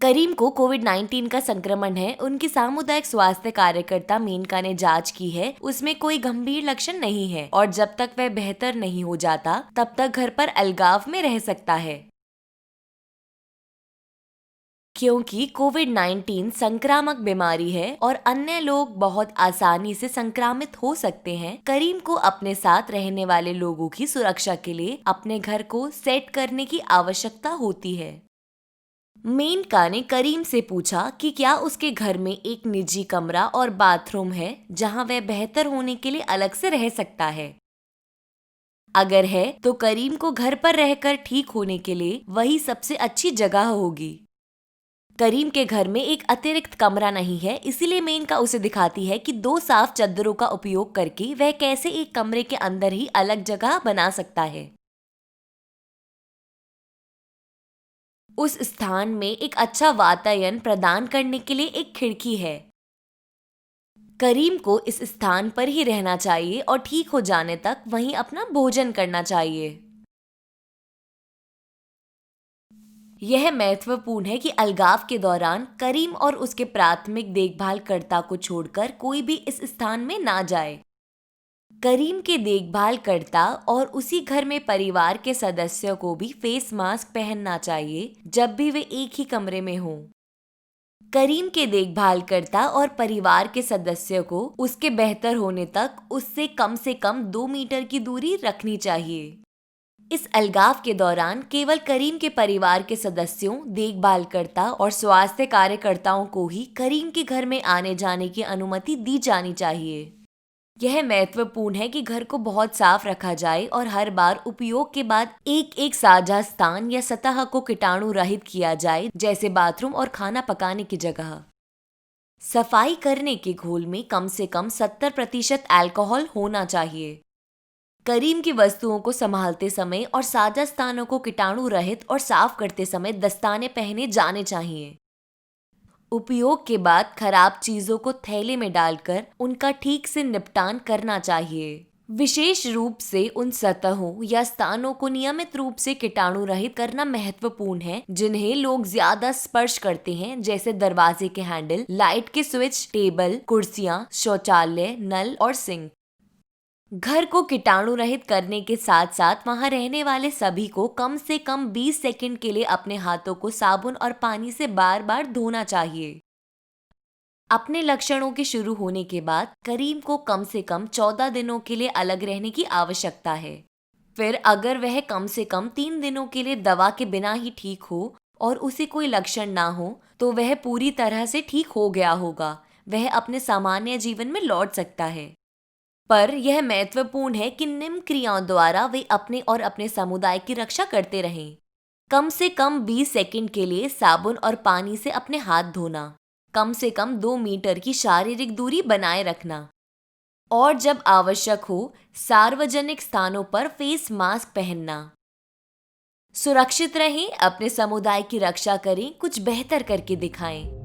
करीम को कोविड-19 का संक्रमण है। उनकी सामुदायिक स्वास्थ्य कार्यकर्ता मेनका ने जांच की है, उसमें कोई गंभीर लक्षण नहीं है और जब तक वह बेहतर नहीं हो जाता तब तक घर पर अलगाव में रह सकता है। क्योंकि कोविड-19 संक्रामक बीमारी है और अन्य लोग बहुत आसानी से संक्रामित हो सकते हैं, करीम को अपने साथ रहने वाले लोगों की सुरक्षा के लिए अपने घर को सेट करने की आवश्यकता होती है। मेनका ने करीम से पूछा कि क्या उसके घर में एक निजी कमरा और बाथरूम है जहां वह बेहतर होने के लिए अलग से रह सकता है। अगर है तो करीम को घर पर रहकर ठीक होने के लिए वही सबसे अच्छी जगह होगी। करीम के घर में एक अतिरिक्त कमरा नहीं है, इसीलिए मेनका उसे दिखाती है कि दो साफ चादरों का उपयोग करके वह कैसे एक कमरे के अंदर ही अलग जगह बना सकता है। उस स्थान में एक अच्छा वातायन प्रदान करने के लिए एक खिड़की है। करीम को इस स्थान पर ही रहना चाहिए और ठीक हो जाने तक वहीं अपना भोजन करना चाहिए। यह महत्वपूर्ण है कि अलगाव के दौरान करीम और उसके प्राथमिक देखभालकर्ता को छोड़कर कोई भी इस स्थान में ना जाए। करीम के देखभालकर्ता और उसी घर में परिवार के सदस्यों को भी फेस मास्क पहनना चाहिए जब भी वे एक ही कमरे में हों। करीम के देखभालकर्ता और परिवार के सदस्यों को उसके बेहतर होने तक उससे कम से कम 2 मीटर की दूरी रखनी चाहिए। इस अलगाव के दौरान केवल करीम के परिवार के सदस्यों, देखभालकर्ता और स्वास्थ्य कार्यकर्ताओं को ही करीम के घर में आने जाने की अनुमति दी जानी चाहिए। यह महत्वपूर्ण है कि घर को बहुत साफ रखा जाए और हर बार उपयोग के बाद एक एक साझा स्थान या सतह को कीटाणु रहित किया जाए, जैसे बाथरूम और खाना पकाने की जगह। सफाई करने के घोल में कम से कम 70% अल्कोहल होना चाहिए। करीम की वस्तुओं को संभालते समय और साझा स्थानों को कीटाणु रहित और साफ करते समय दस्ताने पहने जाने चाहिए। उपयोग के बाद खराब चीजों को थैले में डालकर उनका ठीक से निपटान करना चाहिए। विशेष रूप से उन सतहों या स्थानों को नियमित रूप से कीटाणु रहित करना महत्वपूर्ण है जिन्हें लोग ज्यादा स्पर्श करते हैं, जैसे दरवाजे के हैंडल, लाइट के स्विच, टेबल, कुर्सियां, शौचालय, नल और सिंक। घर को कीटाणु रहित करने के साथ साथ वहां रहने वाले सभी को कम से कम 20 सेकंड के लिए अपने हाथों को साबुन और पानी से बार बार धोना चाहिए। अपने लक्षणों के शुरू होने के बाद करीम को कम से कम 14 दिनों के लिए अलग रहने की आवश्यकता है। फिर अगर वह कम से कम 3 दिनों के लिए दवा के बिना ही ठीक हो और उसे कोई लक्षण ना हो तो वह पूरी तरह से ठीक हो गया होगा। वह अपने सामान्य जीवन में लौट सकता है। पर यह महत्वपूर्ण है कि निम्न क्रियाओं द्वारा वे अपने और अपने समुदाय की रक्षा करते रहें। कम से कम 20 सेकंड के लिए साबुन और पानी से अपने हाथ धोना, कम से कम 2 मीटर की शारीरिक दूरी बनाए रखना और जब आवश्यक हो सार्वजनिक स्थानों पर फेस मास्क पहनना। सुरक्षित रहें, अपने समुदाय की रक्षा करें, कुछ बेहतर करके दिखाएं।